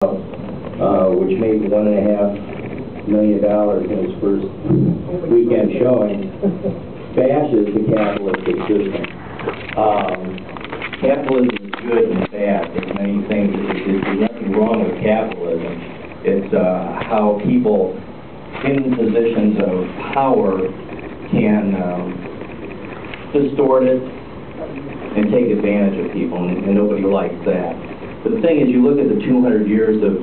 which made $1.5 million in its first weekend showing, bashes the capitalistic system. Capitalism is good and bad. There's many things. There's nothing wrong with capitalism. It's how people in positions of power can distort it and take advantage of people, and nobody likes that. But the thing is, you look at the 200 years of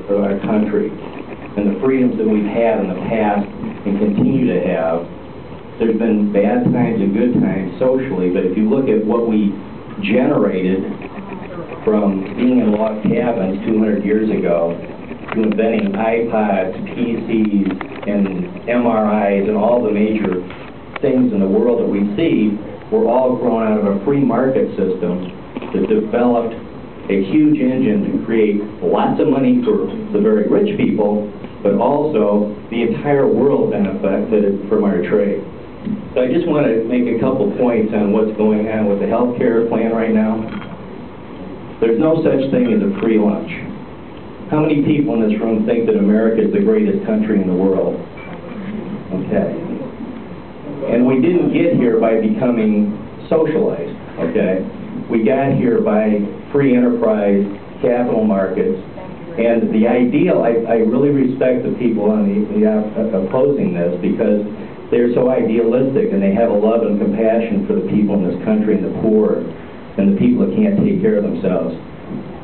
our country and the freedoms that we've had in the past and continue to have. There's been bad times and good times socially, but if you look at what we generated from being in log cabins 200 years ago to inventing iPods, PCs, and MRIs, and all the major things in the world that we see, were all grown out of a free market system that developed a huge engine to create lots of money for the very rich people, but also the entire world benefited from our trade. So I just want to make a couple points on what's going on with the health care plan right now. There's no such thing as a free lunch. How many people in this room think that America is the greatest country in the world? Okay. And we didn't get here by becoming socialized, okay? We got here by free enterprise, capital markets, and the ideal, I really respect the people on the opposing this, because they're so idealistic and they have a love and compassion for the people in this country and the poor and the people that can't take care of themselves.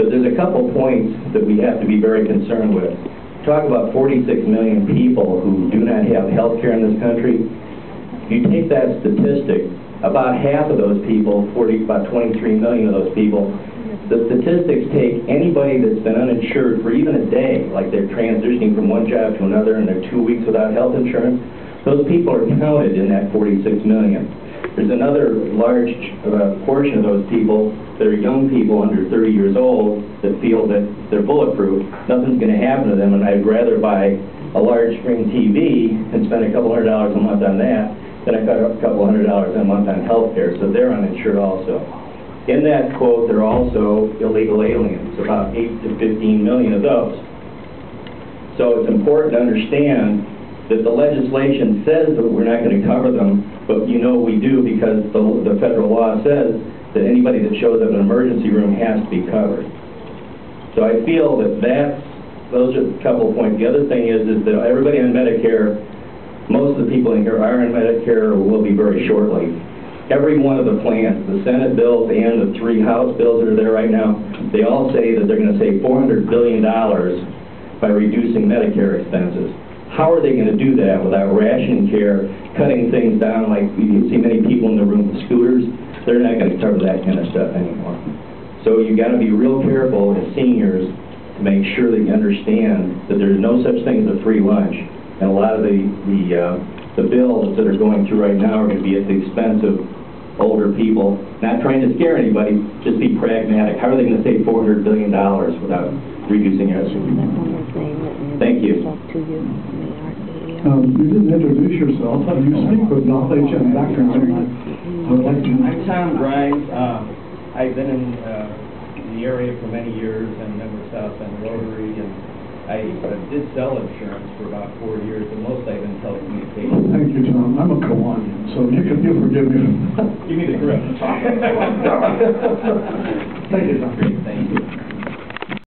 But there's a couple points that we have to be very concerned with. Talk about 46 million people who do not have health care in this country. If you take that statistic, about half of those people, about 23 million of those people, the statistics take anybody that's been uninsured for even a day, like they're transitioning from one job to another and they're 2 weeks without health insurance, those people are counted in that 46 million. There's another large portion of those people that are young people under 30 years old that feel that they're bulletproof, nothing's going to happen to them, and I'd rather buy a large screen TV and spend a couple $100 a month on that than I got a couple $100 a month on health care, so they're uninsured also. In that quote, there are also illegal aliens, about 8 to 15 million of those. So it's important to understand that the legislation says that we're not going to cover them, but you know we do, because the federal law says that anybody that shows up in an emergency room has to be covered. So I feel that those are a couple of points. The other thing is that everybody on Medicare, most of the people in here are on Medicare or will be very shortly. Every one of the plans, the Senate bills and the 3 House bills that are there right now, they all say that they're going to save $400 billion by reducing Medicare expenses. How are they going to do that without rationing care, cutting things down, like you see many people in the room with scooters? They're not going to cover that kind of stuff anymore. So you've got to be real careful as seniors to make sure that you understand that there's no such thing as a free lunch. And a lot of the bills that are going through right now are going to be at the expense of older people. Not trying to scare anybody, just be pragmatic. How are they going to save $400 billion without reducing your Thank you. You didn't introduce yourself. You speak with knowledge and background. I'm Tom Grimes. I've been in the area for many years and member of South Bend Rotary, and I did sell insurance for about 4 years, and mostly I've been telecommunications. Thank you, Tom. I'm a Kiwanian, so you'll forgive me. Give me the grip. Thank you, Tom.